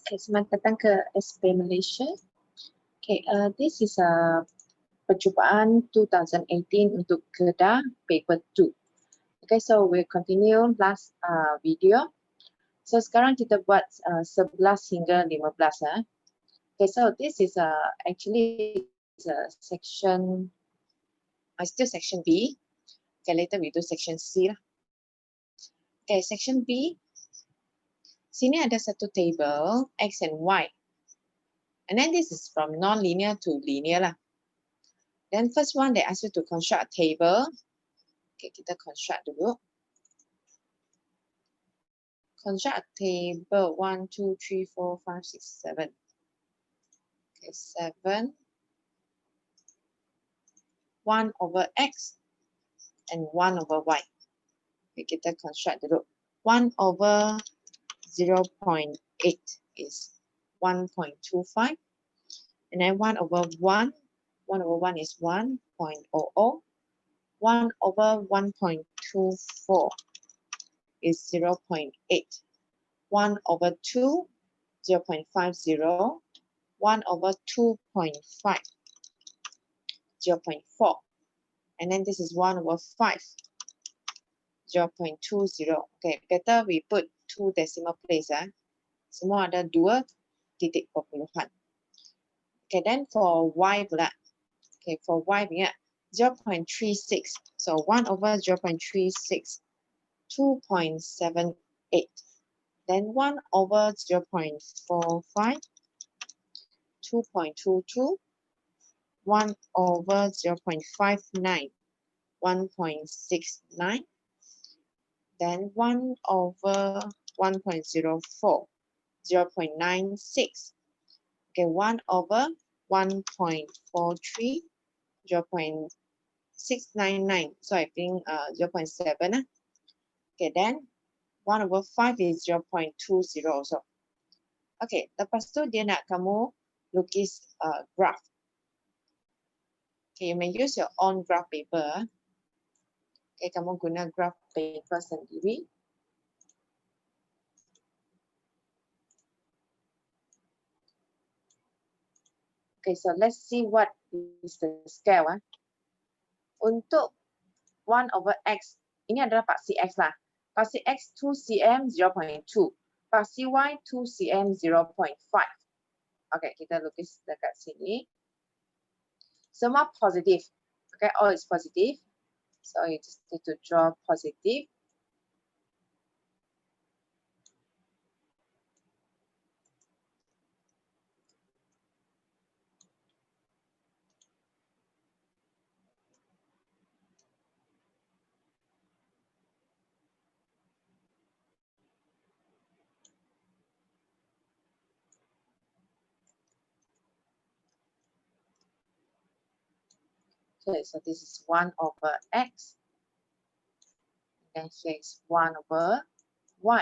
Okay, selamat datang ke SP Malaysia. Okay, this is a Percubaan 2018 untuk Kedah paper 2. Okay, so we'll continue last video. So sekarang kita buat 11 hingga 15. Okay, so this is actually a section, still section B. Okay, later we do section C lah. Okay, section B. Sini ada satu table X and Y. And then this is from non-linear to linear lah. Then first one, they ask you to construct a table. Okay, kita construct dulu. Construct a table 1, 2, 3, 4, 5, 6, 7. Okay, 7. 1 over X and 1 over Y. Okay, kita construct dulu. 1 over 0.8 is 1.25. And then 1 over 1. 1 over 1 is 1.00. 1 over 1.24 is 0.8. 1 over 2, 0.50. 1 over 2.5, 0.4. And then this is 1 over 5, 0.20. Okay, better we put 2 decimal place. Semua ada 2 titik perpuluhan. Okay, then for Y pula. Okay, for Y punya 0.36. So 1 over 0.36, 2.78. Then 1 over 0.45, 2.22. 1 over 0.59, 1.69. Then 1 over 1.04, 0.96. Okay, 1 over 1.43, 0.699. So I think 0.7. Okay, then 1 over 5 is 0.20 also. Okay, lepas tu dia nak kamu lukis graph. Okay, you may use your own graph paper. Okay, kamu guna graph paper sendiri. Okay, so let's see what is the scale. Untuk 1 over X, ini adalah paksi X lah. Paksi X 2 cm 0.2. Paksi Y 2 cm 0.5. Okay, kita lukis dekat sini. Semua positif. Okay, all is positive. So you just need to draw positive. Okay, so this is 1 over X. And here is 1 over Y.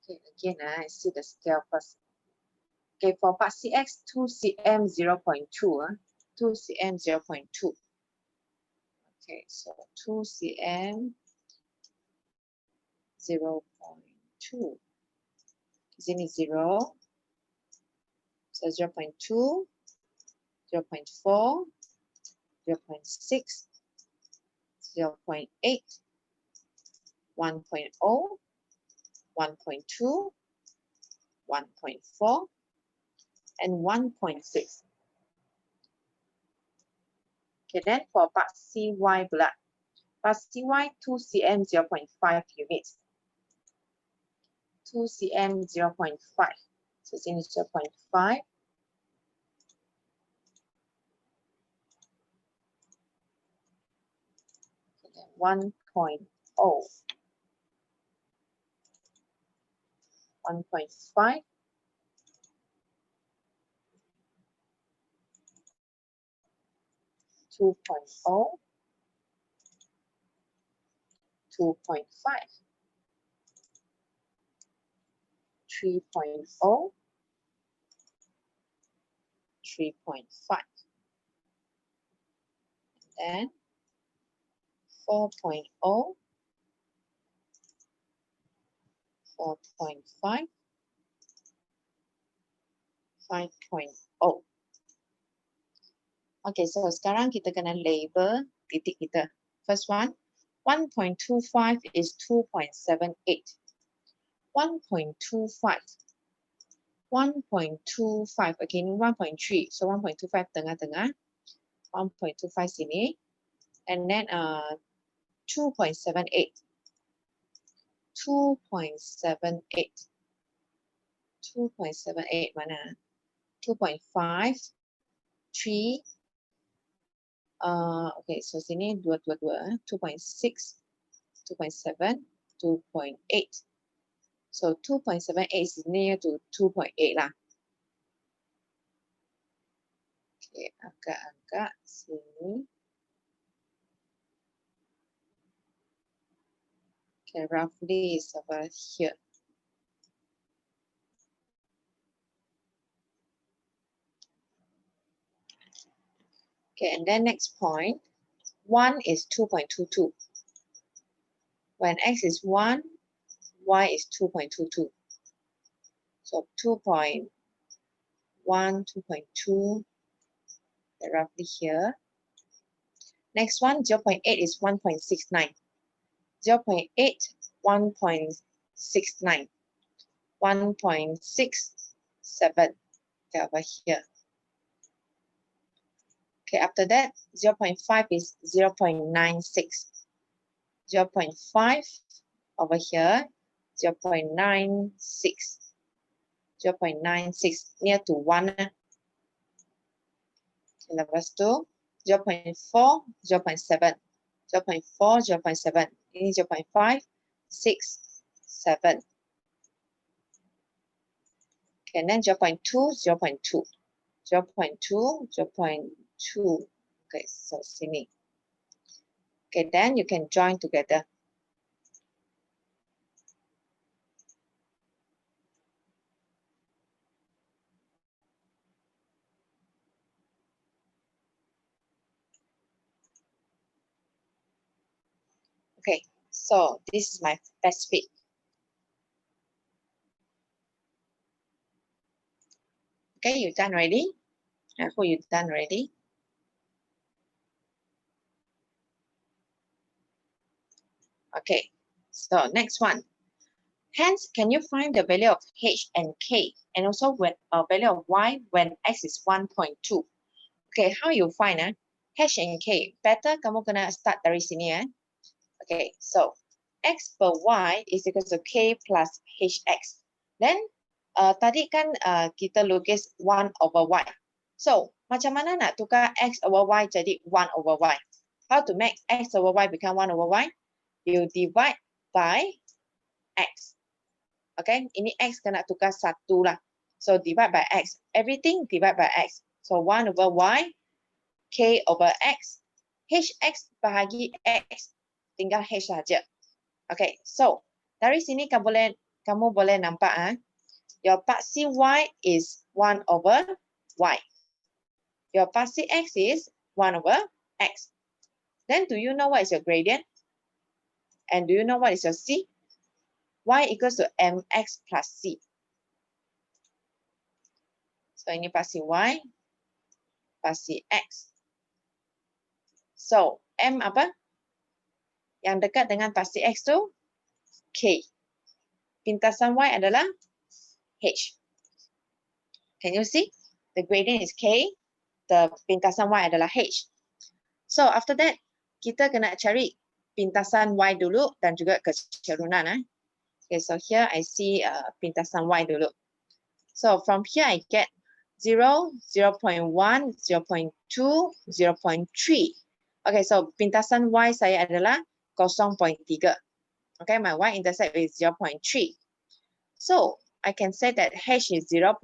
Okay, again, I see the scale first. Okay, for part CX, 2 cm 0.2. 2 cm 0.2. Okay, so 2 cm 0.2. Sini 0. So 0.2, 0.4, 0.6, 0.8, 1.0, 1.2, 1.4, and 1.6. Okay, then for part CY pula. Part CY 2 cm 0.5 units. 2 cm 0.5. So sini 0.5. Okay, then 1.0. 1.5. 2.0, 2.5, 3.0, 3.5, and then 4.0, 4.5, 5.0. Okay, so sekarang kita kena label titik kita. First one, 1.25 is 2.78. 1.25. 1.25. Okay, ini 1.3. So 1.25 tengah-tengah. 1.25 sini. And then 2.78. 2.78. 2.78 mana? 2.5. 3. Okay, so sini 2.6, 2.7, 2.8. So 2.78 is near to 2.8 lah. Okay, agak-agak sini. Okay, roughly is about here. Okay, and then next point, 1 is 2.22. When x is 1, y is 2.22. So 2.1, 2.2, roughly here. Next one, 0.8 is 1.69. 0.8, 1.69. 1.67, okay, over here. Okay, after that, 0.5 is 0.96. 0.5 over here, 0.96. 0.96, near to 1. Okay, lepas tu, 0.4, 0.7. 0.4, 0.7. Ini 0.5, 6, 7. Okay, and then 0.2, 0.2. 0.2, 0.2. Okay, so sini. Okay, then you can join together. Okay, so this is my best fit. Okay, you done already? I hope you done already. Okay, so next one. Hence, can you find the value of h and k, and also when value of y when x is 1.2? Okay, how you find h and k? Better kamu kena start dari sini . Okay, so x per y is equal to k plus hx. Then tadi kan kita lukis 1 over y. So macam mana nak tukar x over y jadi 1 over y? How to make x over y become 1 over y? You divide by x. Okay, ini x kena tukar 1 lah. So divide by x. Everything divide by x. So 1 over y, k over x, hx bahagi x. Tinggal h saja. Okay, so dari sini kamu boleh nampak your paksi y is 1 over y. Your paksi x is 1 over x. Then do you know what is your gradient? And do you know what is your c? Y equals to mx plus c. So ini paksi y, paksi x. So m apa? Yang dekat dengan paksi x tu k. Pintasan y adalah h. Can you see? The gradient is k. The pintasan y adalah h. So after that, kita kena cari pintasan y dulu dan juga kecerunan. Okay, so here I see pintasan y dulu. So from here I get 0, 0.1, 0.2, 0.3. Okay, so pintasan y saya adalah 0.3. Okay, my y-intercept is 0.3. So I can say that h is 0.3.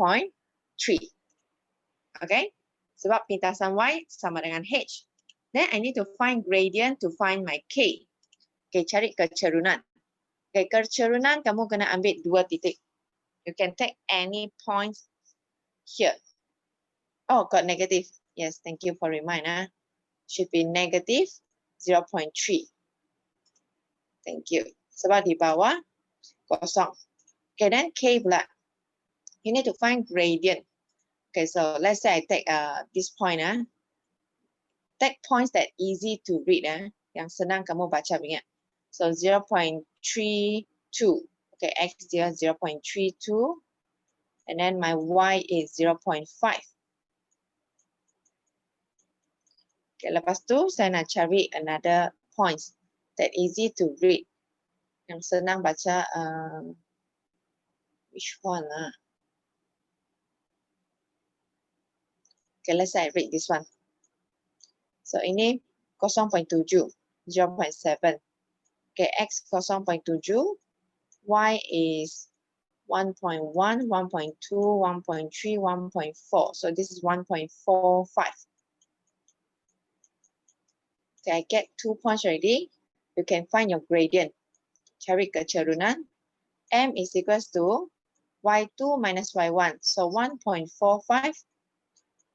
Okay, sebab pintasan y sama dengan h. Then I need to find gradient to find my k. Okay, cari kecerunan. Okay, kecerunan kamu kena ambil 2 titik. You can take any point here. Oh, got negative. Yes, thank you for reminder. Should be negative 0.3. Thank you. Sebab di bawah kosong. Okay, then K pula. You need to find gradient. Okay, so let's say I take this point. Take points that easy to read. Yang senang kamu baca punya. So 0.32. Okay, X dia 0.32. And then my Y is 0.5. Okay, lepas tu saya nak cari another points that easy to read. Yang senang baca, which one lah? Okay, let's say I read this one. So ini 0.7, 0.7. Okay, X 0.7, Y is 1.1, 1.2, 1.3, 1.4. So this is 1.45. Okay, I get 2 points already. You can find your gradient. Cari kecerunan. M is equals to Y2 minus Y1. So 1.45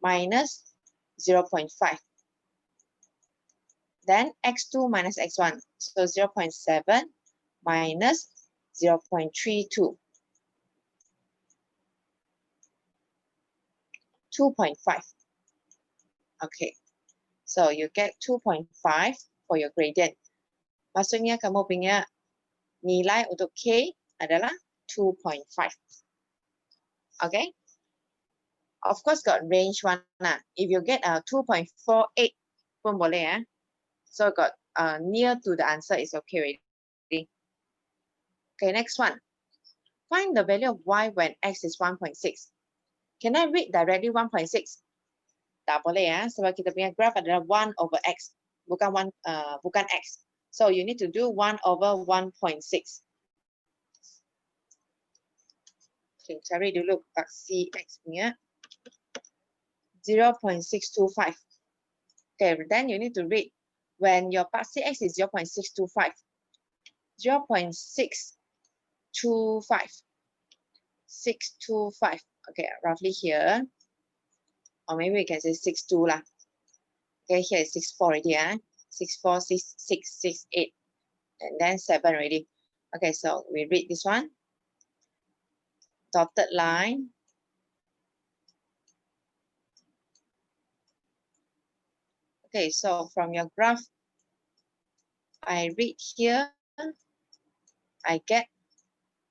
minus 0.5. Then X2 minus X1. So 0.7 minus 0.32. 2.5. Okay. So you get 2.5 for your gradient. Maksudnya kamu punya nilai untuk K adalah 2.5. Okay. Of course got range one lah. If you get 2.48 pun boleh ya. So got near to the answer is okay already. Okay, next one. Find the value of Y when X is 1.6. Can I read directly 1.6? Tak boleh ya, sebab kita punya graph adalah 1 over X, bukan X. So you need to do 1 over 1.6. Okay, cari dulu paksi X punya. 0.625. Okay, then you need to read when your paksi X is 0.625. 0.625. 625. Okay, roughly here. Or maybe we can say 62 lah. Okay, here is 64 already. 64, 66, 68. And then 7 already. Okay, so we read this one. Dotted line. Okay, so from your graph, I read here, I get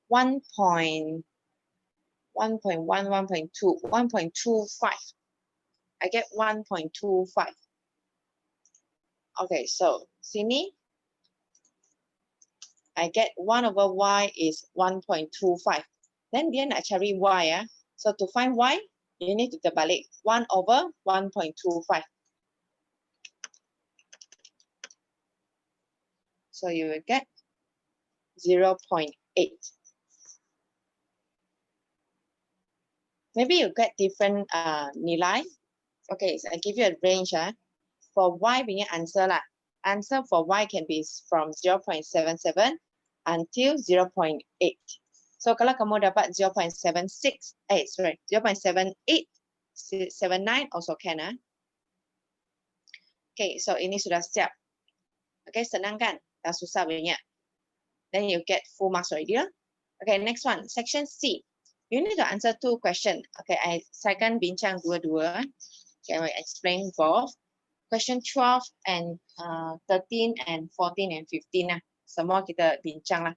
1.1, 1.2, 1.25. I get 1.25. Okay, so sini, I get 1 over Y is 1.25. Then dia nak cari Y ya. So to find Y, you need to terbalik 1 over 1.25. So you will get 0.8. Maybe you get different nilai. Okay, so I give you a range. For Y punya answer lah. Answer for Y can be from 0.77 until 0.8. So kalau kamu dapat 0.76, 0.78, 79 also can. Okay, so ini sudah siap. Okay, senang kan? Tak susah punya. Then you get full marks already. Okay, next one, section C. You need to answer 2 questions. Okay, saya akan bincang dua-dua. Okay, I will explain both. Question 12 and 13 and 14 and 15 lah. Semua kita bincang lah.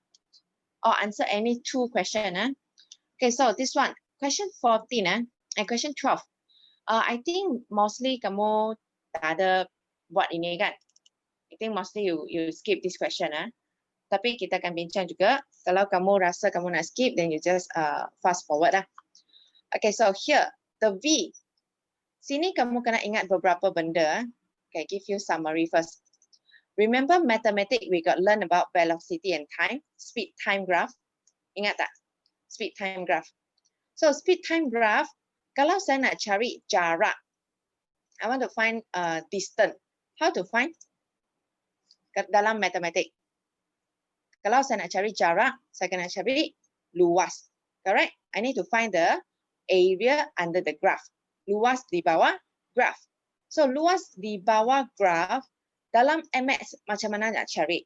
Or answer any 2 questions. Okay, so this one, question 14 and question 12. I think mostly kamu tak ada buat ini kan. I think mostly you skip this question. Tapi kita akan bincang juga. Kalau kamu rasa kamu nak skip, then you just fast forward lah. Okay, so here, the V. Sini kamu kena ingat beberapa benda. Okay, give you summary first. Remember mathematics, we got learn about velocity and time, speed time graph. Ingat tak? Speed time graph. So speed time graph, kalau saya nak cari jarak, I want to find distance. How to find? Dalam matematik. Kalau saya nak cari jarak, saya kena cari luas. Correct? I need to find the area under the graph. Luas di bawah graph. So luas di bawah graph, dalam MX macam mana nak cari?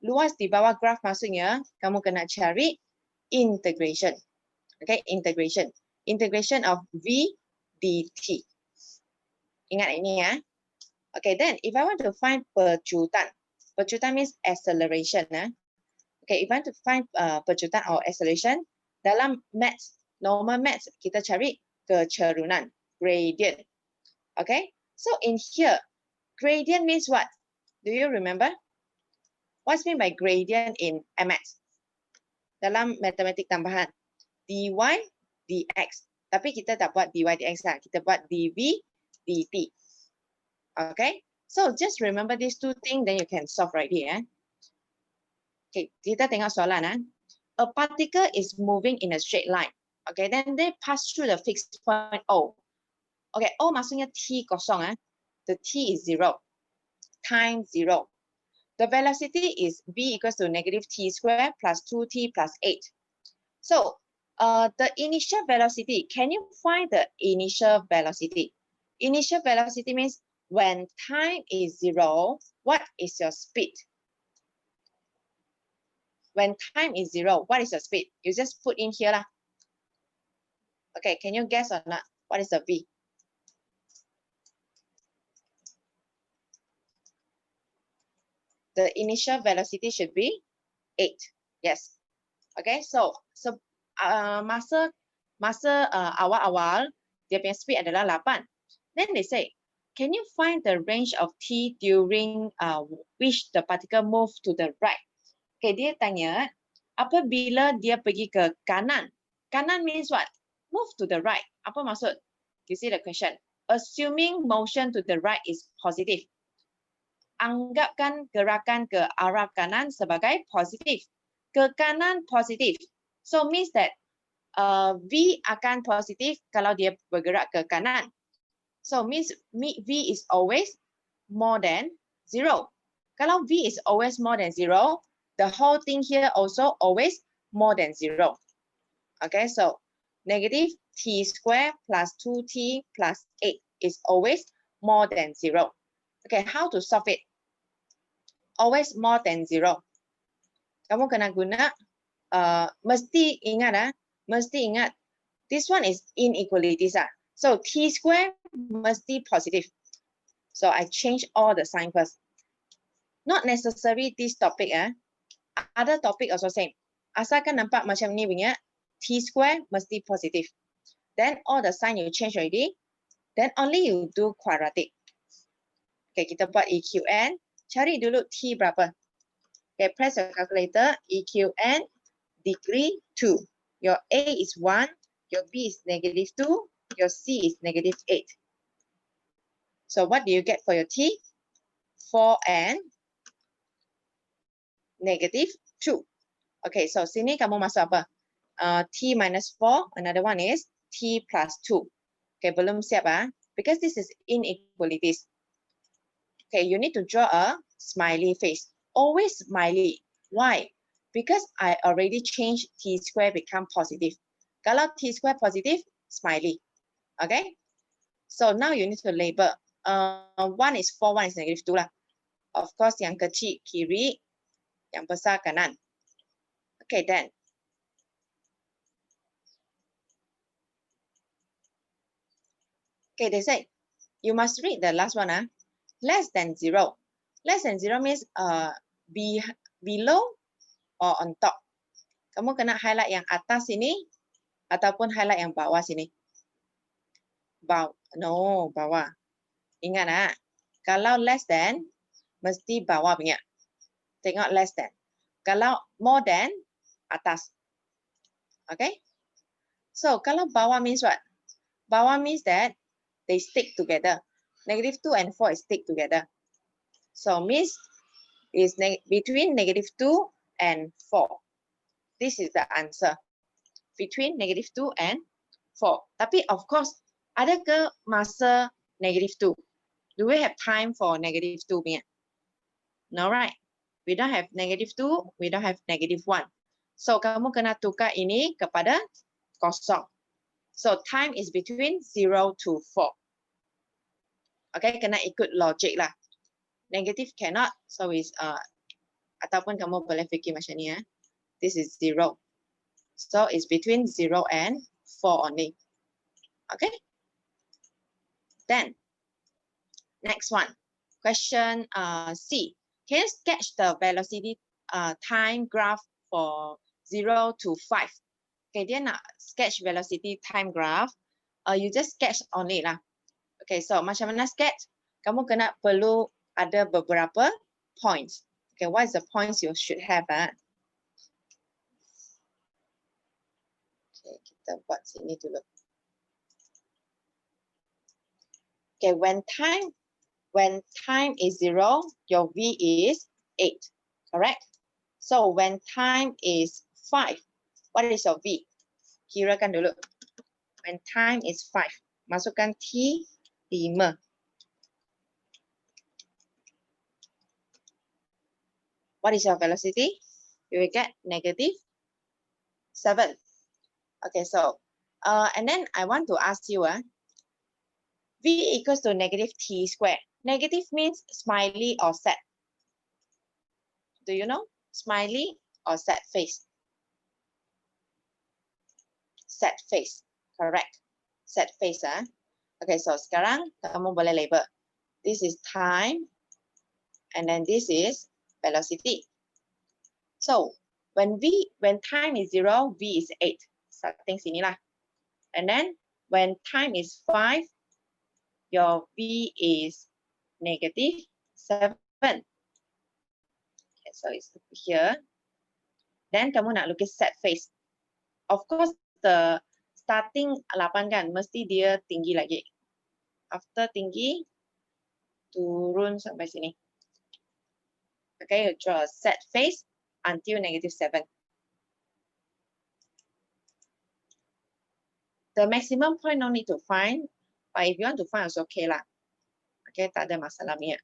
Luas di bawah graph maksudnya, kamu kena cari integration. Okay, integration. Integration of V dt. Ingat ini ya. Okay, then if I want to find percutan. Percutan means acceleration. Okay, if I want to find percutan or acceleration, dalam maths, normal maths, kita cari kecerunan, gradient. Okay, so in here, gradient means what? Do you remember? What's mean by gradient in MS? Dalam matematik tambahan, dy dx. Tapi kita tak buat dy dx lah, kita buat dv dt. Okay, so just remember these two things, then you can solve right here. Okay, kita tengok soalan. A particle is moving in a straight line. Okay, then they pass through the fixed point O. Okay, O maksudnya T kosong. The T is 0. Time 0. The velocity is V equals to negative T squared plus 2T plus 8. So, the initial velocity, can you find the initial velocity? Initial velocity means when time is 0, what is your speed? When time is 0, what is your speed? You just put in here lah. Okay, can you guess or not? What is the V? The initial velocity should be 8. Yes. Okay, so masa awal-awal dia punya speed adalah 8. Then they say, can you find the range of t during which the particle move to the right? Okay, dia tanya, apabila dia pergi ke kanan. Kanan means what? Move to the right. Apa maksud? You see the question. Assuming motion to the right is positive. Anggapkan gerakan ke arah kanan sebagai positif. Ke kanan positif. So means that V akan positif kalau dia bergerak ke kanan. So means V is always more than 0. Kalau V is always more than 0, the whole thing here also always more than 0. Okay, so negative T squared plus 2T plus 8 is always more than 0. Okay, how to solve it? Always more than 0. Kamu kena guna, mesti ingat, this one is inequalities. So T squared mesti positive. So I change all the sign first. Not necessary this topic. Other topic also same. Asalkan nampak macam ni punya, T squared mesti positive. Then all the sign you change already. Then only you do quadratic. Okay, kita buat EQN. Cari dulu T berapa. Okay, press your calculator. EQN degree 2. Your A is 1. Your B is negative 2. Your C is negative 8. So what do you get for your T? 4 and negative 2. Okay, so sini kamu masuk apa? T minus 4. Another one is T plus 2. Okay, belum siap because this is inequalities. Okay, you need to draw a smiley face. Always smiley. Why? Because I already changed T square become positive. Kalau T square positive, smiley. Okay? So now you need to label. One is 4, one is negative 2 lah. Of course, yang kecil kiri, yang besar kanan. Okay, then. Okay, they say, you must read the last one. Less than 0. Less than 0 means below or on top. Kamu kena highlight yang atas sini ataupun highlight yang bawah sini. Bawah. Ingat kalau less than mesti bawah punya. Tengok less than. Kalau more than atas. Okay? So kalau bawah means what? Bawah means that they stick together. Negative 2 and 4 is stick together. So means is between negative 2 and 4. This is the answer. Between negative 2 and 4. Tapi of course, ada ke masa negative 2? Do we have time for negative 2 punya? No, right? We don't have negative 2, we don't have negative 1. So kamu kena tukar ini kepada kosong. So time is between 0 to 4. Okay, kena ikut logic lah. Negative cannot, so is ataupun kamu boleh fikir macam ni This is 0. So it's between 0 and 4 only. Okay. Then, next one. Question C. Can you sketch the velocity time graph for 0 to 5? Okay, dia nak sketch velocity time graph. You just sketch only lah. Okay, so macam mana sketch? Kamu kena perlu ada beberapa points. Okay, what is the points you should have? Okay, kita buat sini dulu. Okay, when time is 0, your V is 8, correct? So when time is 5, what is your V? Kirakan dulu. When time is 5, masukkan T 5. What is your velocity? You will get negative 7. Okay, so, and then I want to ask you, V equals to negative T squared. Negative means smiley or sad. Do you know? Smiley or sad face? Sad face, correct. Sad face. Okay, so sekarang kamu boleh label. This is time, and then this is velocity. So when time is 0, V is 8. Starting sini lah. And then when time is 5, your V is negative 7. Okay, so it's here. Then kamu nak lukis sad face. Of course, the starting 8 kan, mesti dia tinggi lagi. After tinggi, turun sampai sini. Okay, you draw a sad face until negative 7. The maximum point no need to find, but if you want to find, it's okay lah. Okay, tak ada masalah punya.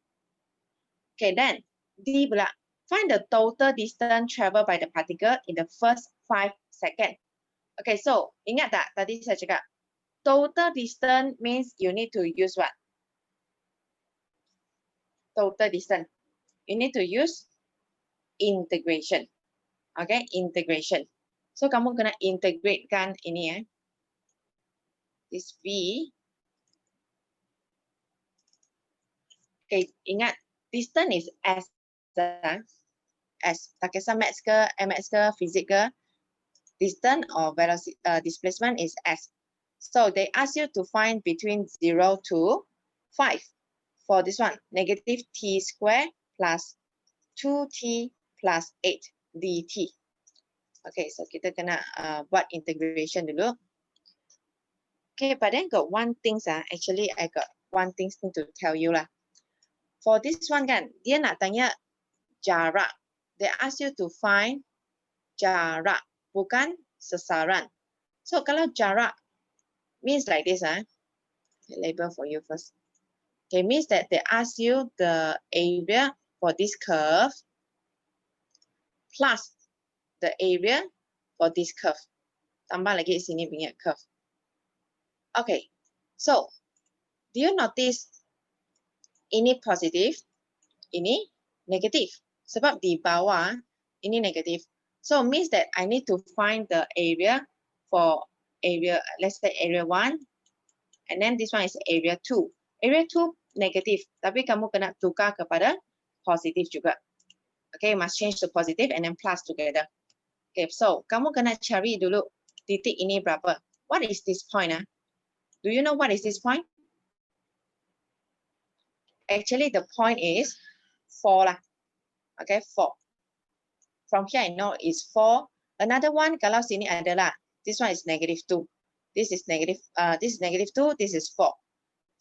Okay, then D pula. Find the total distance traveled by the particle in the first 5 seconds. Okay, so ingat tak tadi saya cakap total distance means you need to use what? Total distance. You need to use integration. Okay, integration. So kamu kena integrate kan ini this V. Okay, ingat distance is S. S. Tak kisah maths ke, MX ke, physics ke, distance or velocity displacement is S. So they ask you to find between 0 to 5. For this one, negative T squared plus 2T plus 8 dt. Okay, so kita kena buat integration dulu. Okay, but then got one thing, actually I got one thing to tell you lah. For this one kan, dia nak tanya jarak. They ask you to find jarak, bukan sasaran. So kalau jarak means like this, label for you first. Okay, means that they ask you the area for this curve plus the area for this curve. Tambah lagi sini punya curve. Okay, so do you notice ini positif, ini negatif? Sebab di bawah ini negatif. So means that I need to find the area for area, let's say area 1, and then this one is area 2. Area 2 negatif, tapi kamu kena tukar kepada positif juga. Okay, must change to positive and then plus together. Okay, so kamu kena cari dulu titik ini berapa. What is this point? Do you know what is this point? Actually, the point is 4 lah. Okay, 4. From here, I know it's 4. Another one, kalau sini adalah, this one is negative 2. This is negative 2, this is 4.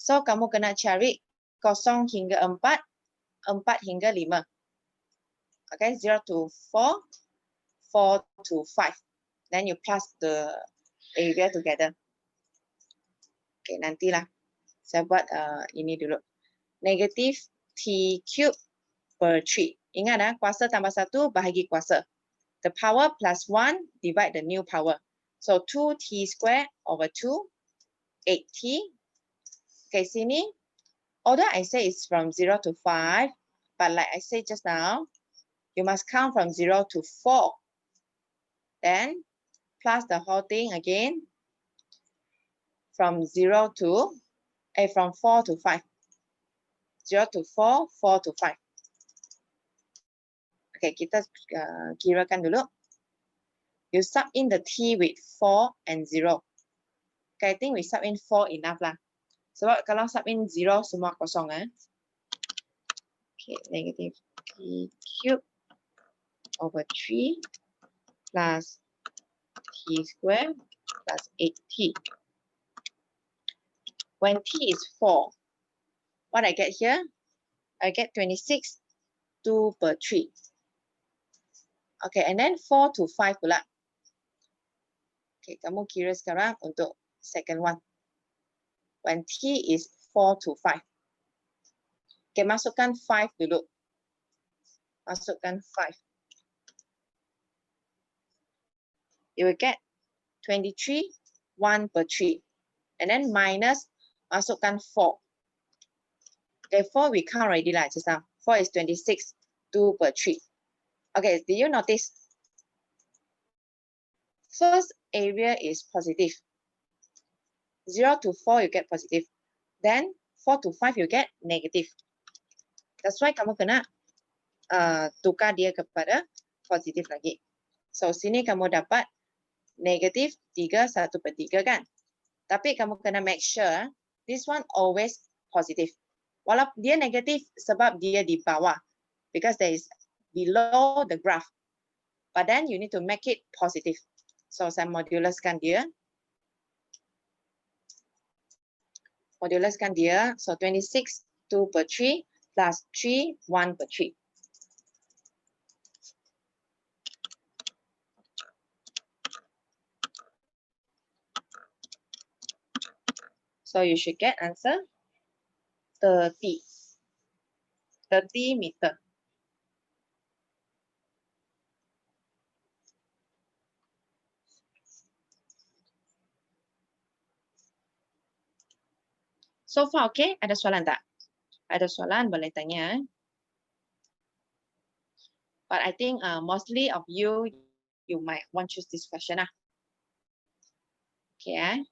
So, kamu kena cari 0 hingga 4, 4 hingga 5. Okay, 0 to 4, 4 to 5. Then you plus the area together. Okay, nantilah. Saya buat ini dulu. Negative T cube per 3. Ingat kuasa tambah 1 bahagi kuasa. The power plus 1 divide the new power. So 2T squared over 2, 8T. Okay, sini, although I say it's from 0 to 5, but like I said just now, you must count from 0 to 4. Then plus the whole thing again from 0 to, from 4 to 5. 0 to 4, 4 to 5. Okay, kita kirakan dulu. You sub in the t with 4 and 0. Okay, I think we sub in 4 enough lah. Sebab kalau sub in 0 semua kosong. Okay, negative t cube over 3 plus t square plus 8t. When t is 4, what I get here? I get 26, 2 per 3. Okay, and then 4 to 5 pula. Okay, kamu kira sekarang untuk second one. When t is 4 to 5. Okay, masukkan 5 dulu. Masukkan 5. You will get 23, 1 per 3. And then minus, masukkan 4. Okay, 4 we count already lah just now. 4 is 26, 2 per 3. Okay, do you notice? First area is positive. 0 to 4 you get positive. Then 4 to 5 you get negative. That's why kamu kena tukar dia kepada positif lagi. So sini kamu dapat negatif 3, 1 per 3 kan? Tapi kamu kena make sure this one always positive. Walaupun dia negatif sebab dia di bawah. Because there is below the graph. But then you need to make it positive. So saya moduluskan dia. Moduluskan dia. So 26, 2 per 3 plus 3, 1 per 3. So you should get answer 30. 30 meter. So far okay? Ada soalan tak? Ada soalan boleh tanya. But I think mostly of you might want to choose this question. Okay.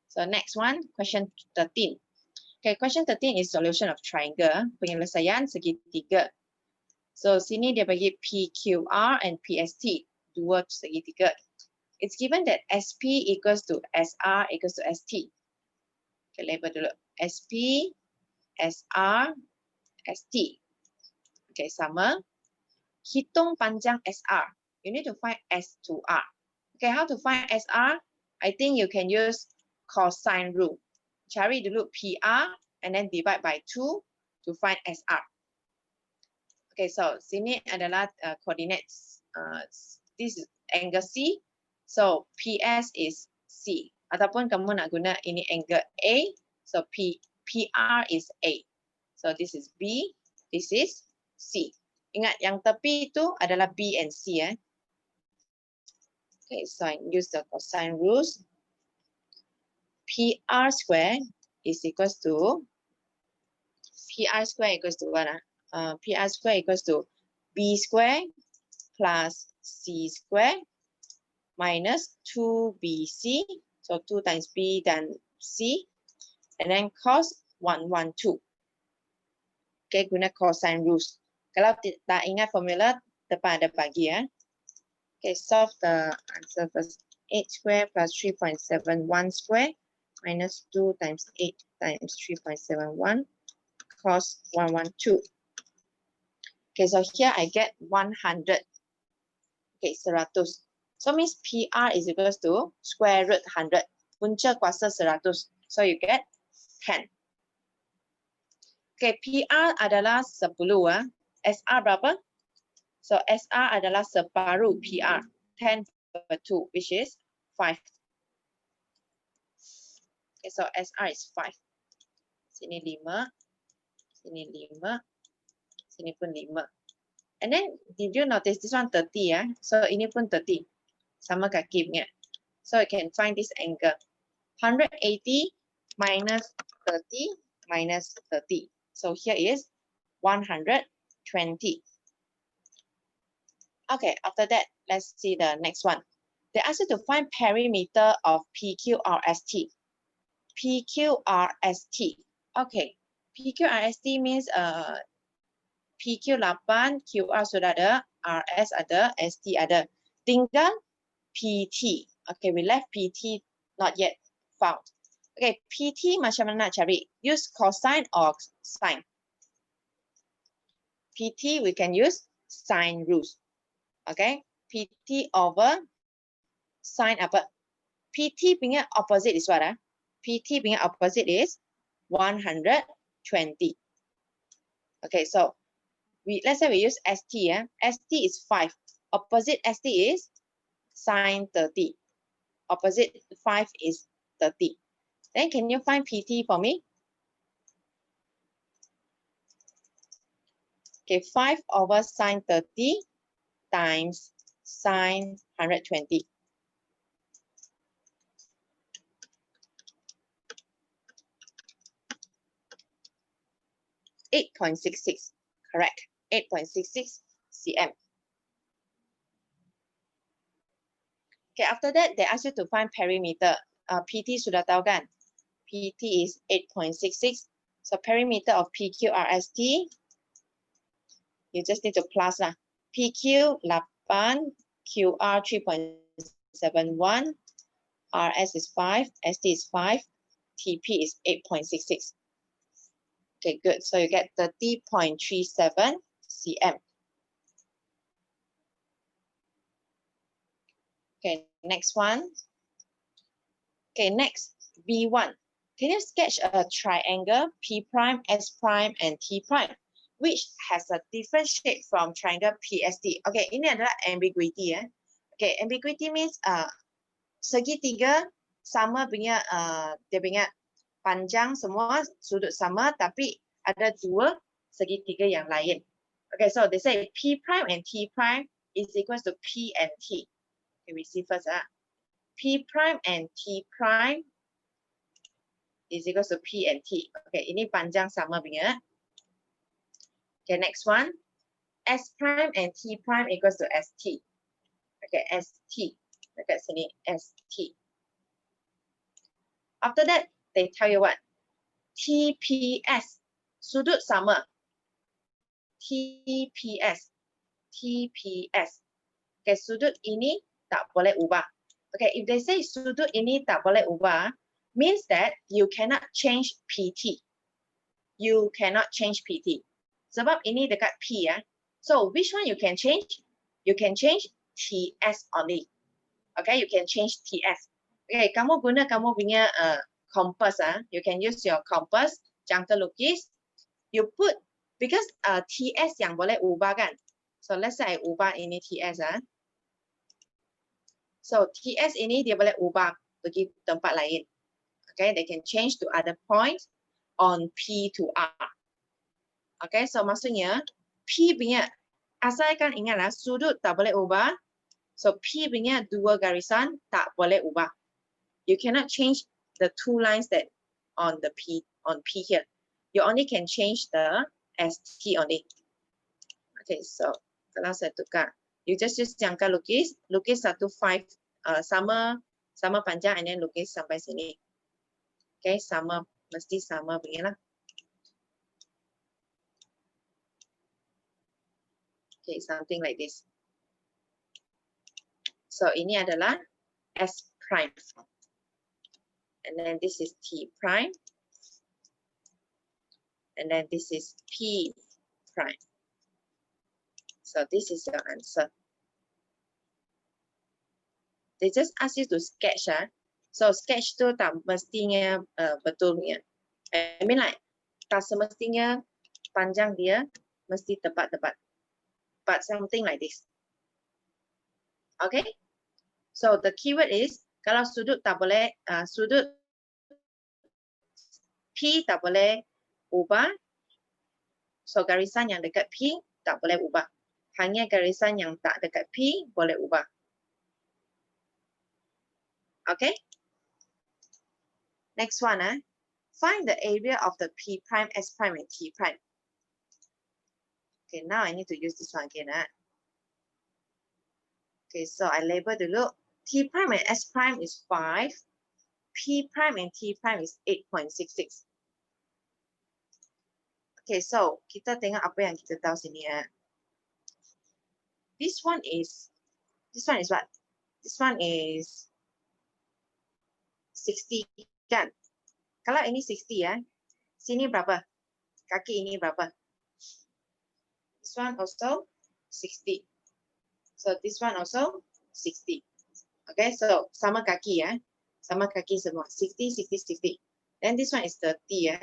So next one, question 13. Okay, question 13 is solution of triangle. Penyelesaian segitiga. So sini dia bagi PQR and PST. Dua segitiga. It's given that SP equals to SR equals to ST. Okay, label dulu. SP, SR, ST. Okay, sama. Hitung panjang SR. You need to find S to R. Okay, how to find SR? I think you can use cosine rule. Cari dulu PR and then divide by 2 to find SR. Okay, so sini adalah coordinates. This is angle C. So PS is C. Ataupun kamu nak guna ini angle A. So PR is A. So this is B. This is C. Ingat yang tepi itu adalah B and C. Okay, so I use the cosine rules. PR square is equals to PR square equals to what? PR square equals to B square plus C square minus 2BC. So 2 times B dan C. And then cos 112. Okay, guna cosine rules. Kalau tak ingat formula, depan ada bagi ya. Okay, solve the answer first. 8 square plus 3.71 square minus 2 times 8 times 3.71 cos 112. Okay, so here I get 100. Okay, 100. So means PR is equals to square root 100. Punca kuasa 100. So you get 10. Okay, PR adalah 10. SR berapa? So SR adalah separuh PR. 10 per 2, which is 5. Okay, so SR is 5. Sini 5. Sini 5. Sini pun 5. And then, did you notice this one 30 So ini pun 30. Sama kaki punya. So you can find this angle. 180 minus 30 minus 30. So here is 120. Okay, after that, let's see the next one. They ask you to find perimeter of PQRST. PQRST. Okay. PQRST means PQ 8, QR sudah ada, RS ada, ST ada. Tinggal PT. Okay, we left PT not yet found. Okay, PT macam mana nak cari? Use cosine or sine? PT we can use sine rules. Okay, PT over sine apa? PT punya opposite is what? PT punya opposite is 120. Okay, so let's say we use ST. ST is 5. Opposite ST is sine 30. Opposite 5 is 30. Then can you find PT for me? Okay, 5 over sine 30 times sine 120. 8.66, correct. 8.66 cm. Okay, after that, they ask you to find perimeter. PT sudah tahu kan? PT is 8.66. So perimeter of PQRST, you just need to plus lah. PQ 8, QR 3.71, RS is 5, ST is 5, TP is 8.66. Okay, good. So you get 30.37 cm. Okay, next one. Okay, next, B1. Can you sketch a triangle P prime, S prime, and T prime, which has a different shape from triangle PSD? Okay, ini adalah ambiguity. Okay, ambiguity means segitiga sama punya dia punya panjang semua, sudut sama, tapi ada dua segitiga yang lain. Okay, so they say P prime and T prime is equals to P and T. Okay, we see first. P prime and T prime is equals to P and T. Okay, ini panjang sama punya. Okay, next one. S prime and T prime equals to ST. Okay, ST. Dekat sini, ST. After that, they tell you what? TPS. Sudut sama. TPS. TPS. Okay, sudut ini tak boleh ubah. Okay, if they say sudut ini tak boleh ubah, means that you cannot change PT. You cannot change PT. Sebab ini dekat P ya. So which one you can change? You can change TS only. Okay, you can change TS. Okay, kamu guna kamu punya compass. You can use your compass, jangka lukis. You put, because TS yang boleh ubah kan. So let's say I ubah ini TS. So TS ini dia boleh ubah pergi tempat lain. Okay, they can change to other points on P to R. Okay, so maksudnya P punya, asalkan ingatlah sudut tak boleh ubah. So P punya dua garisan tak boleh ubah. You cannot change the two lines that on the P here. You only can change the ST only. Okay, so kalau saya tukar, you just use jangka lukis, lukis 1, 5 sama panjang, and then lukis sampai sini. Okay, sama, mesti sama beginilah. Okay, something like this. So ini adalah S prime. And then this is T prime. And then this is P prime. So this is your answer. They just ask you to sketch. So sketch tu tak mestinya betul punya. I mean like, tak semestinya panjang dia mesti tepat-tepat. But something like this. Okay? So the keyword is, kalau sudut tak boleh, sudut P tak boleh ubah. So garisan yang dekat P tak boleh ubah. Hanya garisan yang tak dekat P boleh ubah. Okay? Next one. Find the area of the P prime, S prime, and T prime. Okay, now I need to use this one again. Okay, so I label dulu T prime and S prime is 5. P prime and T prime is 8.66. Okay, so kita tengok apa yang kita tahu sini ya. This one is what? This one is 60 kan? Kalau ini 60 ya, sini berapa? Kaki ini berapa? This one also 60. So this one also 60. Okay, so sama kaki ya. Sama kaki semua. 60, 60, 60. Then this one is 30 ya.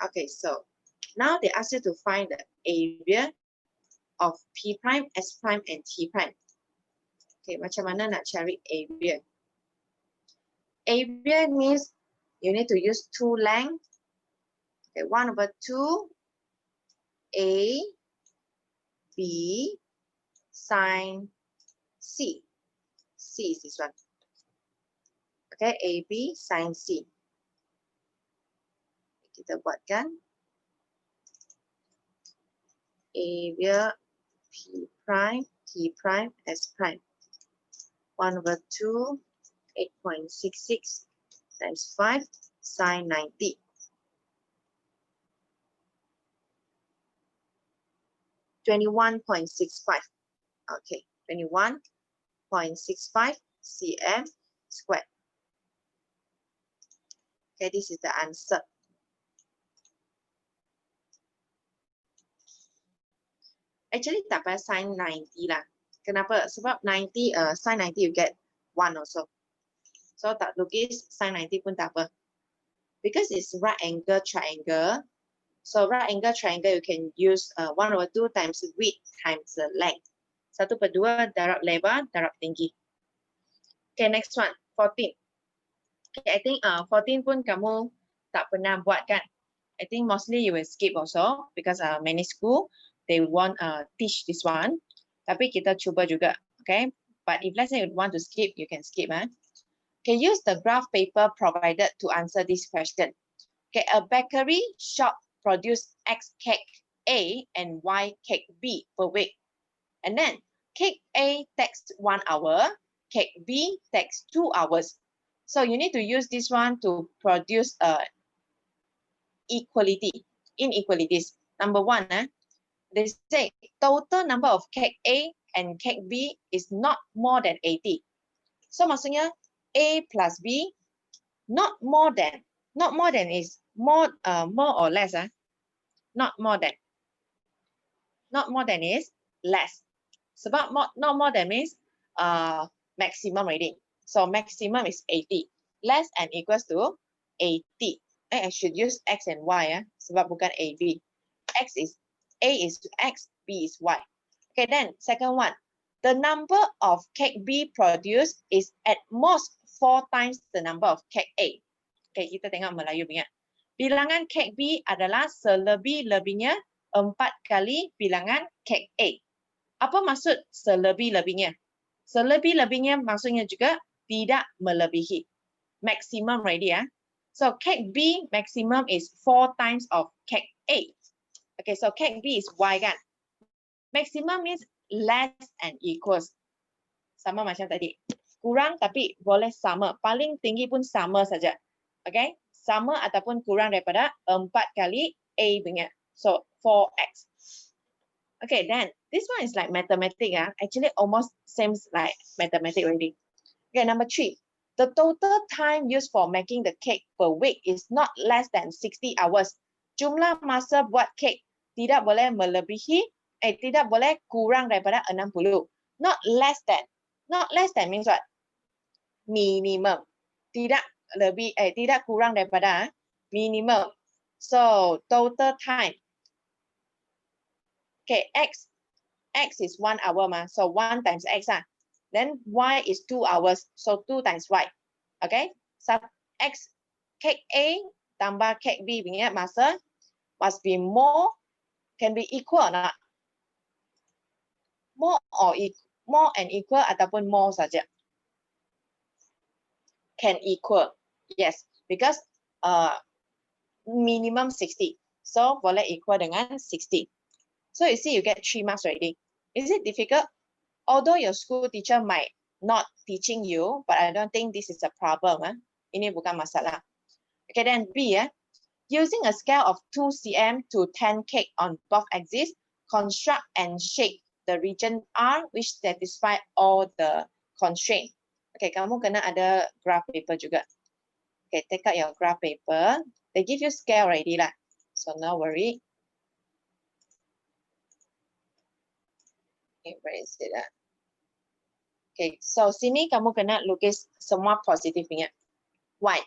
Okay, so now they ask you to find the area of P prime, S prime, and T prime. Okay, macam mana nak cari area? Area means you need to use two lengths. Okay, 1/2 A, B, sine C. C is this one. Okay, A, B, sine C. Kita buatkan. Area P prime, T prime, S prime. 1/2, 8.66 times 5, sine 90. 21.65. Okay, 21.65 cm squared. Okay, this is the answer. Actually, tak payah sine 90 lah. Kenapa? Sebab 90, sine 90 you get 1 also. So tak lukis sine 90 pun tak apa. Because it's right angle triangle. So right angle triangle you can use 1/2 times width times the length. 1/2 darab lebar darab tinggi. Okay, next one, 14. Okay, I think 14 pun kamu tak pernah buat kan? I think mostly you will skip also because many school they won't teach this one. Tapi kita cuba juga, okay? But if let's say you want to skip, you can skip. Okay, use the graph paper provided to answer this question. Okay, a bakery shop produce X cake A and Y cake B per week. And then cake A takes 1 hour, cake B takes 2 hours. So you need to use this one to produce inequalities. Number one, they say total number of cake A and cake B is not more than 80. So maksudnya A plus B not more than is more or less. Not more than is less. Sebab not more than means maximum already. So maximum is 80. Less and equals to 80. I should use X and Y sebab bukan A, B. A is X, B is Y. Okay, then second one. The number of cake B produced is at most 4 times the number of cake A. Okay, kita tengok Melayu punya. Bilangan cake B adalah selebih-lebihnya 4 kali bilangan cake A. Apa maksud selebih-lebihnya? Selebih-lebihnya maksudnya juga tidak melebihi. Maximum already ya. So cake B maximum is 4 times of cake A. Okay, so cake B is Y kan. Maximum means less and equals. Sama macam tadi. Kurang tapi boleh sama. Paling tinggi pun sama saja. Okay. Sama ataupun kurang daripada 4 kali A punya. So 4x. Okay, then this one is like mathematics. Actually almost seems like mathematics already. Okay, number 3. The total time used for making the cake per week is not less than 60 hours. Jumlah masa buat cake tidak boleh kurang daripada 60. Not less than. Not less than means what? Minimum. Tidak kurang daripada minimum. So total time. Okay, X is 1 hour so 1 times X Then Y is 2 hours, so 2 times Y. Okay, so X cake A tambah cake B punya masa must be more, can be equal or not? More and equal ataupun more saja. Can equal, yes, because minimum 60, so boleh equal dengan 60. So you see, you get 3 marks already. Is it difficult? Although your school teacher might not teaching you, but I don't think this is a problem. Ini bukan masalah. Okay, then B. Using a scale of 2 cm to 10 kg on both axes, construct and shape the region R which satisfy all the constraint. Okay, kamu kena ada graph paper juga. Okay, take out your graph paper. They give you scale already lah. So no worry. Okay, where is it? Okay, so sini kamu kena lukis semua positif punya. Why?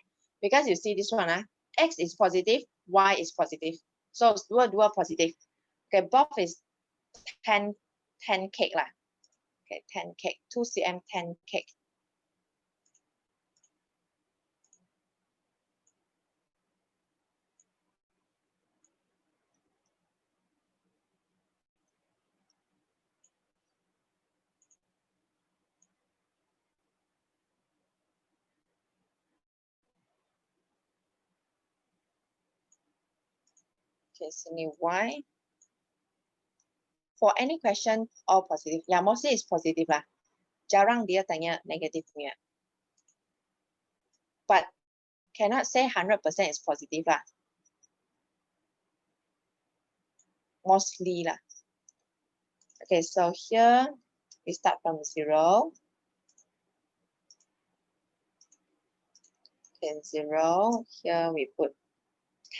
Because you see this one, X is positive, Y is positive. So dua-dua positive. Okay, both is 10 kg lah. Okay, 10 kg, 2 cm, 10 kg. Okay, sini Y. For any question, all positive. Yeah, mostly is positive lah. Jarang dia tanya negative punya. But cannot say 100% is positive lah. Mostly lah. Okay, so here we start from 0. Okay, 0. Here we put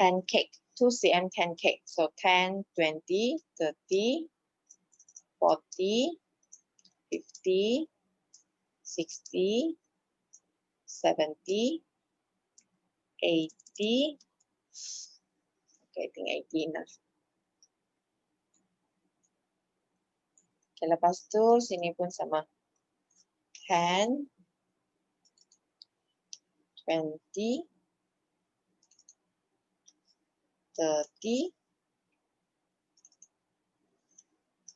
10 kg, 2 cm, 10 kg. So 10, 20, 30, 40, 50, 60, 70, 80. Okay, I think 80 enough. Okay, lepas tu sini pun sama. 10, 20, 30,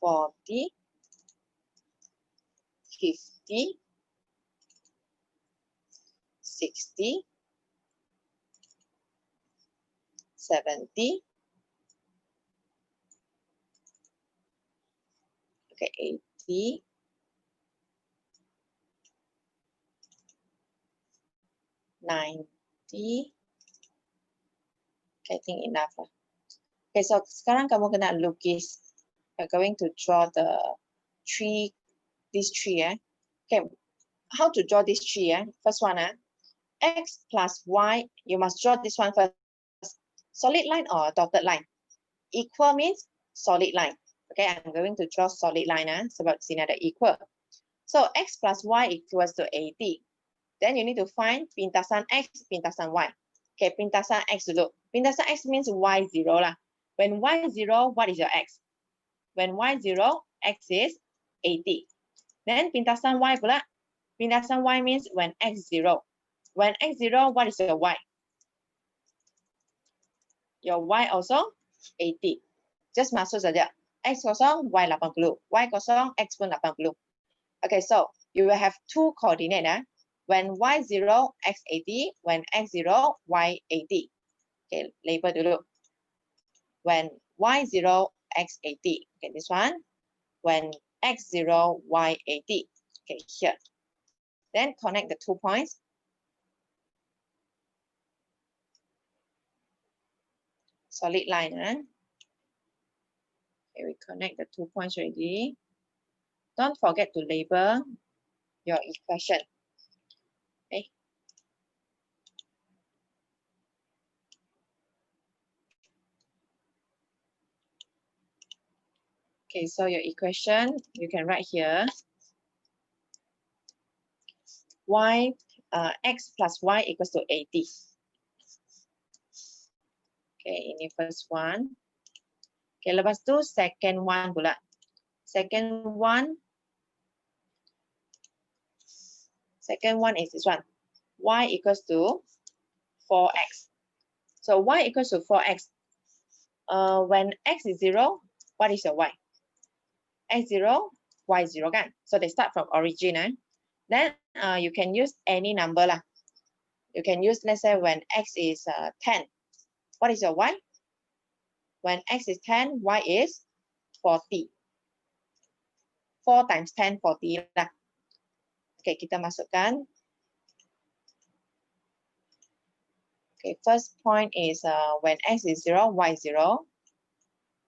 40, 50, 60, 70, okay, 80, 90. Okay, I think enough. Okay, so sekarang kamu kena lukis. We're going to draw the tree, this tree. Okay, how to draw this tree? First one, X plus Y, you must draw this one first. Solid line or dotted line? Equal means solid line. Okay, I'm going to draw solid line. Sebab sini ada equal. So X plus Y equals to 80. Then you need to find pintasan X, pintasan Y. Okay, pintasan X dulu. Pintasan X means Y0 lah. When Y0, what is your X? When Y0, X is 80. Then pintasan Y pula. Pintasan Y means when X0. When X0, what is your Y? Your Y also 80. Just masuk saja. X kosong, Y 80. Y kosong, X pun 80. Okay, so you will have two coordinates. When Y0, X80. When X0, Y80. Okay, label dulu. When Y0, X80. Okay, this one. When X0, Y80. Okay, here. Then connect the 2 points. Solid line. Okay, we connect the 2 points already. Don't forget to label your equation. Okay. Okay, so your equation, you can write here. X plus Y equals to 80. Okay, ini first one. Okay, lepas tu second one pula. Second one is this one. Y equals to 4x. So Y equals to 4x. When X is 0, what is your Y? X0, Y0 kan? So they start from origin. Then you can use any number lah. You can use, let's say when X is 10. What is your Y? When X is 10, Y is 40. 4 times 10, 40 lah. Okay, kita masukkan. Okay, first point is when x is 0, y is 0.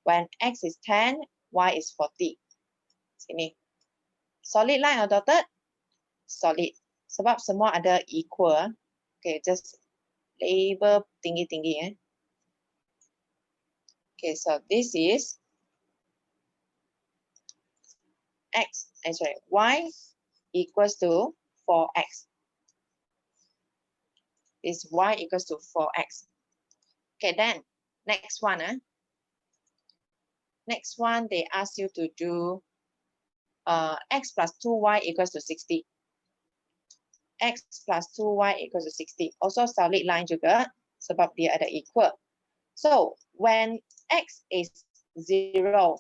When x is 10, y is 40. Sini. Solid line or dotted? Solid. Sebab semua ada equal. Okay, just label tinggi-tinggi. Okay, so this is y equals to 4x. Is y equals to 4x. Okay, then next one. Next one, they ask you to do x plus 2y equals to 60. X plus 2y equals to 60. Also solid line juga sebab dia ada equal. So when x is 0,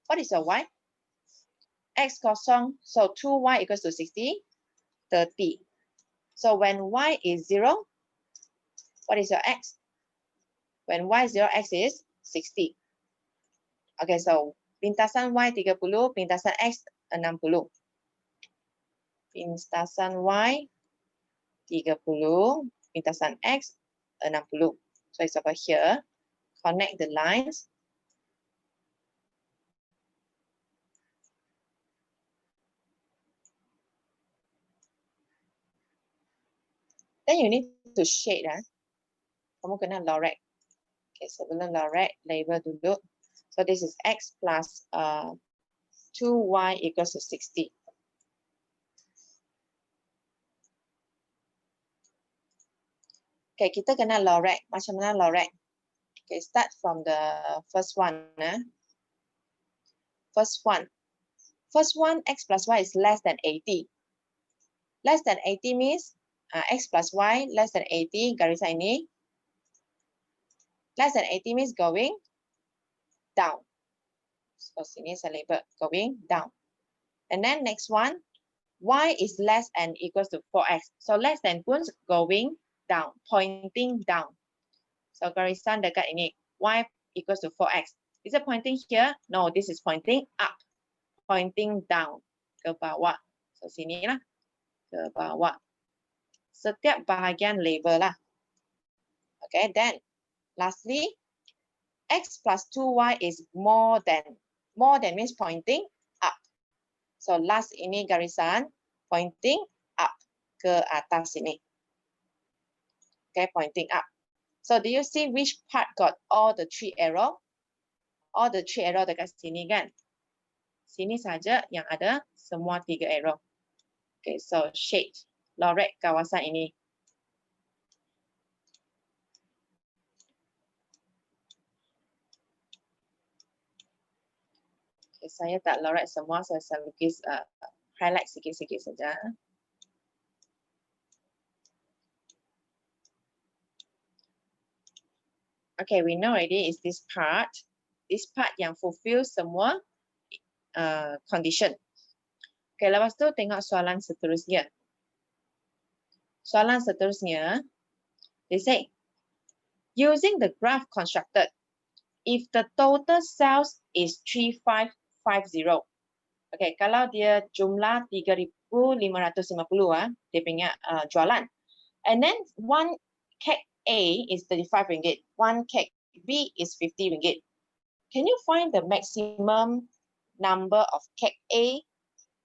what is your y? X kosong, so 2y equals to 60, 30. So when y is 0, what is your x? When y is 0, x is 60. Okay, so pintasan y 30, pintasan x 60. Pintasan y 30, pintasan x 60. So it's over here. Connect the lines. Then you need to shade. Kamu kena lorek. Okay, sebelum lorek, label dulu. So this is x plus 2y equals to 60. Okay, kita kena lorek. Macam mana lorek? Okay, start from the first one. First one, x plus y is less than 80. Less than 80 means x plus y less than 80, garisan ini. Less than 80 means going down. So sini saya label going down. And then next one, y is less than equals to 4x. So less than pun going down, pointing down. So garisan dekat ini, y equals to 4x. Is it pointing here? No, this is pointing up. Pointing down, ke bawah. So sini lah, ke bawah. Setiap bahagian label lah. Okay, then lastly, x plus 2y is more than means pointing up. So last ini garisan pointing up, ke atas ini. Okay, pointing up. So do you see which part got all the 3 arrow? All the 3 arrow dekat sini kan? Sini saja yang ada semua 3 arrow. Okay, so shade, lorek kawasan ini. Okay, saya tak lorek semua, saya lukis highlight sikit-sikit saja. Okay, we know already is this part. This part yang fulfill semua condition. Okay, lepas tu tengok soalan seterusnya. Soalan seterusnya, they say, using the graph constructed, if the total sales is 3550. Okay, kalau dia jumlah 3,550 dia punya jualan. And then one cake A is 35 ringgit, one cake B is 50 ringgit. Can you find the maximum number of cake A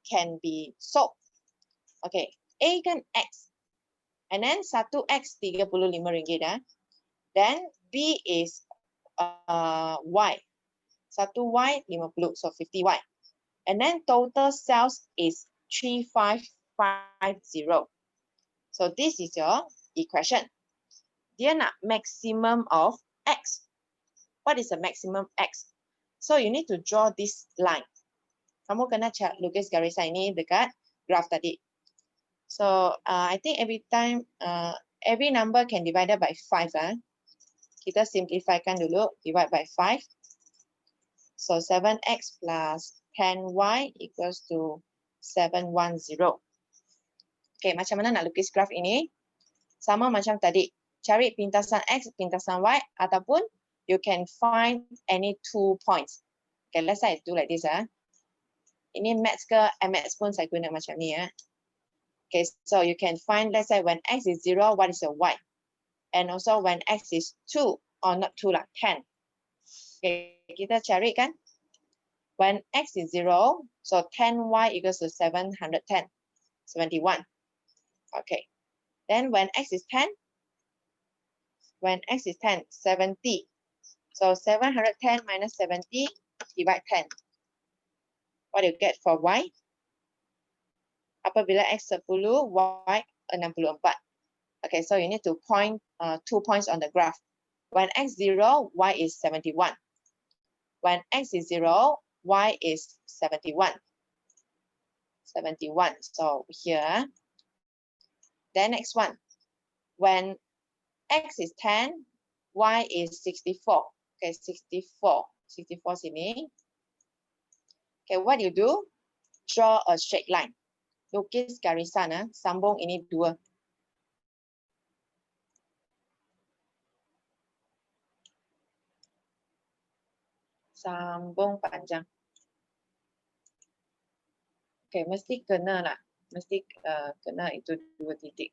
can be sold? Okay, A kan X. And then 1X 35 ringgit. Then B is Y. 1Y 50, so 50Y. And then total sales is 3550. So this is your equation. Dia nak maximum of X. What is the maximum X? So you need to draw this line. Kamu kena lukis garisan ini dekat graph tadi. So I think every time, every number can divide by 5. Kita simplifykan dulu, divide by 5. So 7x plus 10y equals to 710. Okay, macam mana nak lukis graph ini? Sama macam tadi. Cari pintasan x, pintasan y, ataupun you can find any 2 points. Okay, let's say I do like this. Ini maths ke MX pun saya guna macam ni. Okay, so you can find, let's say when x is 0, what is your y? And also when x is 2, or not 2 lah, 10. Okay, kita cari kan? When x is 0, so 10y equals to 710, 71. Okay, then when x is 10, when x is 10, 70. So 710 minus 70 divide 10. What do you get for y? Apabila x 10, y 64. Okay, so you need to point 2 points on the graph. When x 0, y is 71. When x is 0, y is 71. 71. So here. Then next one. When x is 10, y is 64. Okay, 64. 64 sini. Okay, what do you do? Draw a straight line. Lukis garisan, sambung ini dua. Sambung panjang. Okay, mesti kena lah. Mesti kena itu 2 titik.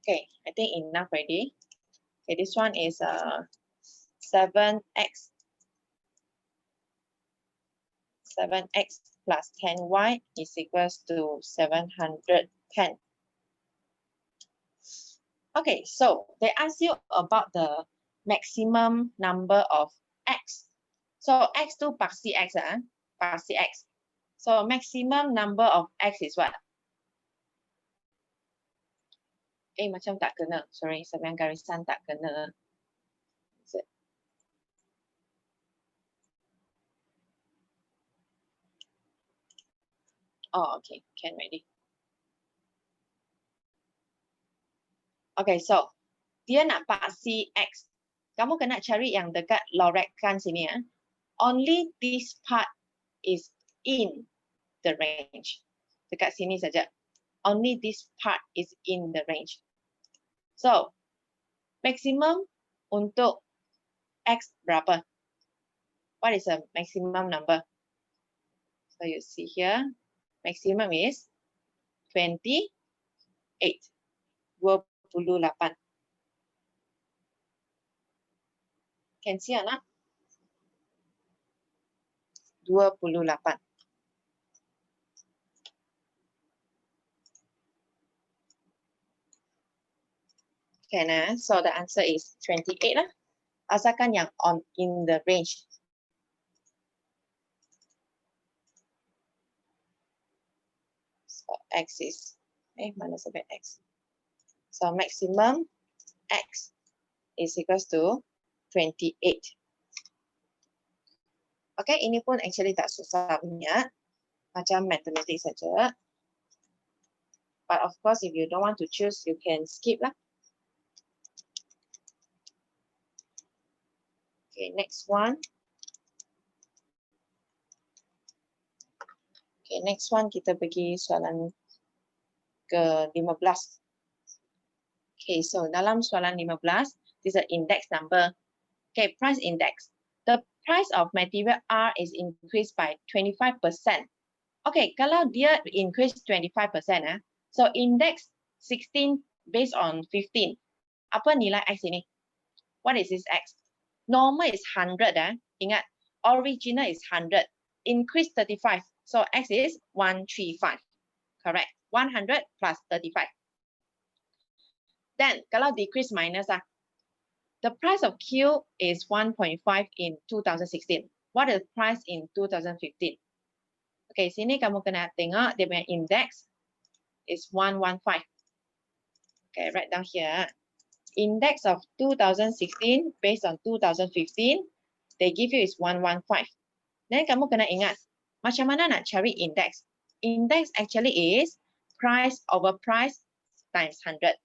Okay, I think enough already. Okay, this one is 7x. 7x plus 10y is equals to 710. Okay, so they ask you about the maximum number of x. So x to paksi x, paksi x. So maximum number of x is what? Macam tak kena. Sorry, sampai garisan tak kena. Oh, okay, can already. Okay, so dia nak paksi x. Kamu kena cari yang dekat lorekkan sini ya. Only this part is in the range. Dekat sini saja. Only this part is in the range. So, maximum untuk x berapa? What is the maximum number? So you see here, maximum is 28. 28. Can see or not? 28. Can, so the answer is 28 lah. Asalkan yang on in the range. So x is, mana sampai x. So maximum x is equals to 28. Okay, ini pun actually tak susah punya. Macam matematik saja. But of course, if you don't want to choose, you can skip lah. Okay, next one. Okay, next one kita pergi soalan ke-15. Okay, so dalam soalan 15, this is an index number. Okay, price index. The price of material R is increased by 25%. Okay, kalau dia increase 25%, so index 16 based on 15. Apa nilai X ini? What is this X? Normal is 100, ingat, original is 100, increase 35, so X is 135, correct, 100 plus 35. Then, kalau decrease minus, the price of Q is 1.5 in 2016. What is the price in 2015? Okay, sini kamu kena tengok dia punya index is 115. Okay, write down here. Index of 2016 based on 2015, they give you is 115. Then kamu kena ingat, macam mana nak cari index? Index actually is price over price times 100.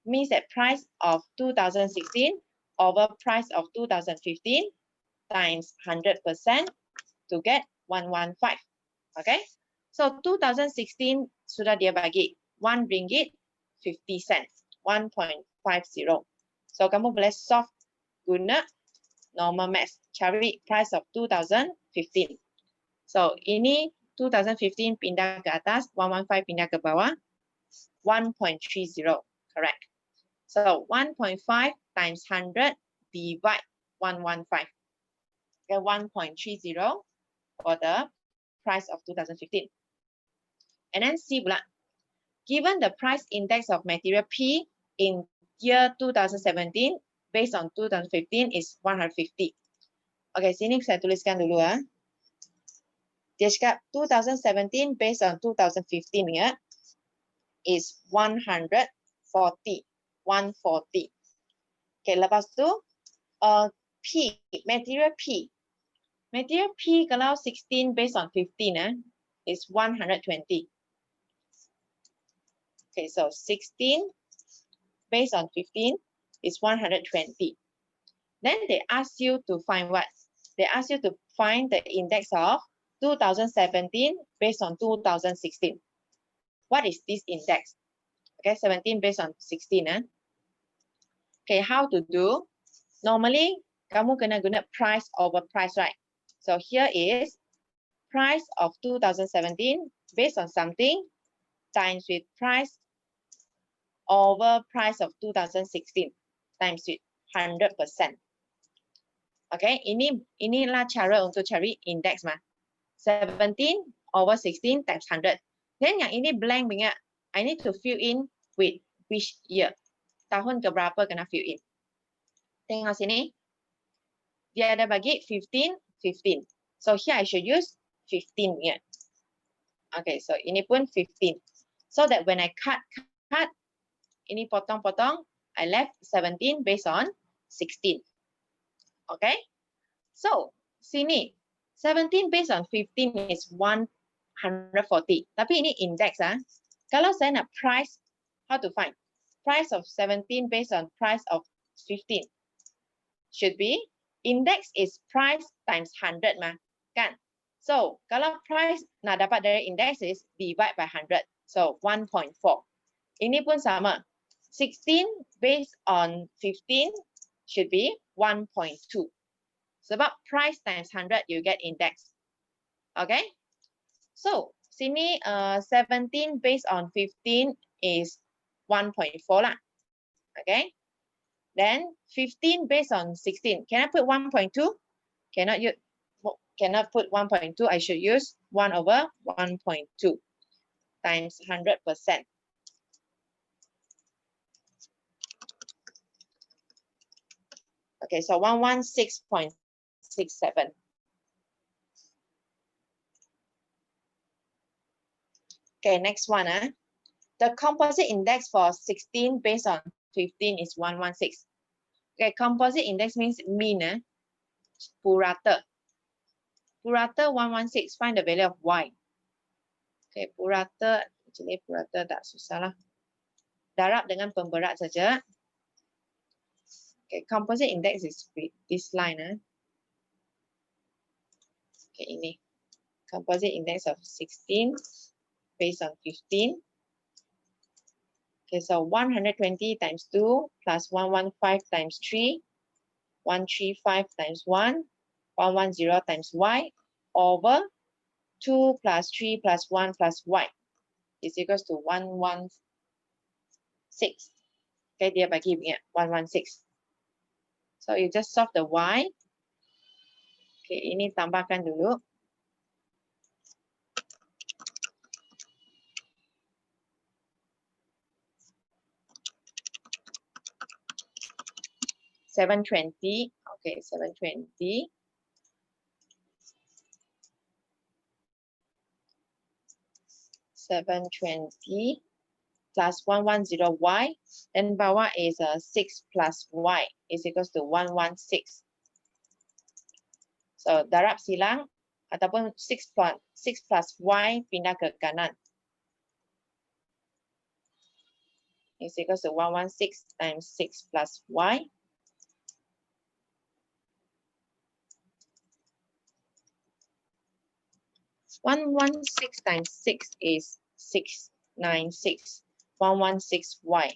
Means that price of 2016 over price of 2015 times 100% to get 115. Okay? So 2016 sudah dia bagi 1 ringgit 50 cents. 1.50. So kamu boleh solve guna normal math. Cari price of 2015. So ini 2015 pindah ke atas, 115 pindah ke bawah, 1.30. Correct. So 1.5 times 100 divide 115. Okay, 1.30 for the price of 2015. And then C pula. Given the price index of material P in year 2017 based on 2015 is 150. Okay, sini saya tuliskan dulu ya. Dia cakap 2017 based on 2015 ya is 140. 140. Okay, lepas tu P, material P. Material P kalau 16 based on 15 is 120. Okay, so 16 based on 15 is 120. Then they ask you to find what? They ask you to find the index of 2017 based on 2016. What is this index? Okay, 17 based on 16. Okay, how to do? Normally, kamu kena guna price over price, right? So here is price of 2017 based on something times with price over price of 2016 times with 100%. Okay, inilah cara untuk cari index mah. 17 over 16 times 100. Then yang ini blank punya, I need to fill in with which year. Tahun keberapa kena fill in. Tengok sini. Dia ada bagi 15, 15. So here I should use 15 here. Okay, so ini pun 15. So that when I cut, ini potong-potong, I left 17 based on 16. Okay? So, sini, 17 based on 15 is 140. Tapi ini index. Kalau saya nak price, how to find? Price of 17 based on price of 15. Should be, index is price times 100 mah. Kan? So, kalau price nak dapat dari index is divide by 100. So, 1.4. Ini pun sama. 16 based on 15 should be 1.2. Sebab price times 100 you get index. Okay? So, sini 17 based on 15 is 1.4 lah. Okay? Then 15 based on 16. Can I put 1.2? Cannot put 1.2. I should use 1 over 1.2 times 100%. Okay, so 116.67. Okay, next one. The composite index for 16 based on 15 is 116. Okay, composite index means mean. Purata. Purata 116. Find the value of y. Okay, purata. Actually, purata tak susah lah. Darab dengan pemberat saja. Okay, composite index is with this line. Okay, ini. Composite index of 16 based on 15. Okay, so 120 times 2 plus 115 times 3, 135 times 1, 110 times y over 2 plus 3 plus 1 plus y is equals to 116. Okay, dia bagi 116. So you just solve the y. Okay, ini tambahkan dulu. $720. Okay, $720. $720 plus 110y. Then bawah is 6 plus y is equals to 116. So darab silang ataupun 6 plus y pindah ke kanan. Is equals to 116 times 6 plus y. One 6 times 6 is 696. 116y.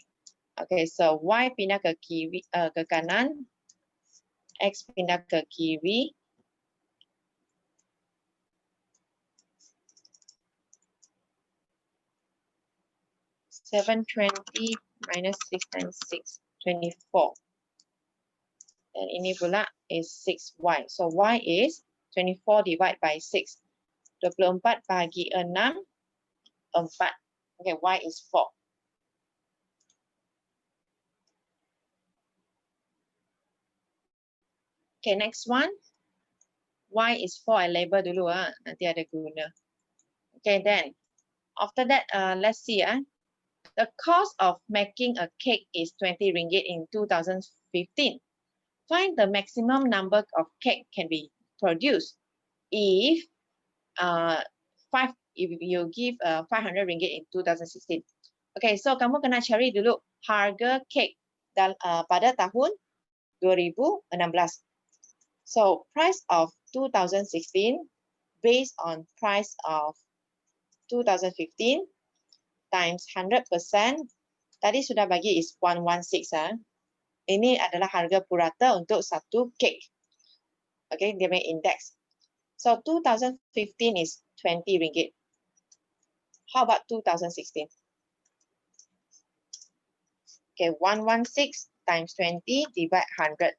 Okay, so Y pindah ke kiri, ke kanan, X pindah ke kiri. $720 minus 6 times 6, 24. Dan ini pula is 6Y. So Y is 24 divided by 6. 24 bagi 6, 4. Okay, Y is 4. Okay, next one. Y is 4. I label dulu. Nanti ada guna. Okay, then. After that, let's see. The cost of making a cake is 20 ringgit in 2015. Find the maximum number of cake can be produced if if you give 500 ringgit in 2016. Okay, so kamu kena cari dulu harga cake pada tahun 2016. So price of 2016 based on price of 2015 times 100%. Tadi sudah bagi is 116. Ini adalah harga purata untuk satu cake. Okay, dia punya index. So 2015 is 20 ringgit. How about 2016? Okay, 116 times 20 divide 100.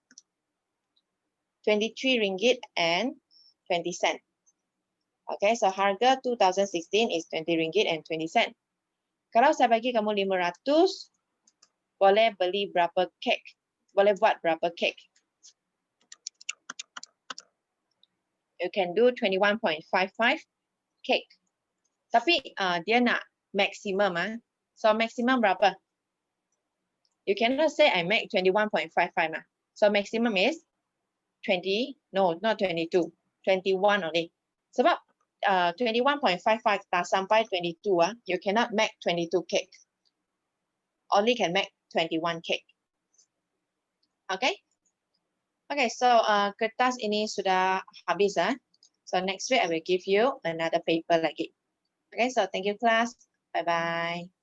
23 ringgit and 20 cent. Okay, so harga 2016 is 20 ringgit and 20 cent. Kalau saya bagi kamu 500, boleh beli berapa cake? Boleh buat berapa cake? You can do 21.55 cake. Tapi dia nak maximum. So maximum berapa? You cannot say I make 21.55. So maximum is 20, no, not 22, 21 only. Sebab 21.55 tak sampai 22, you cannot make 22 cake. Only can make 21 cake. Okay? Okay, so kertas ini sudah habis. So next week I will give you another paper lagi. Okay, so thank you class. Bye-bye.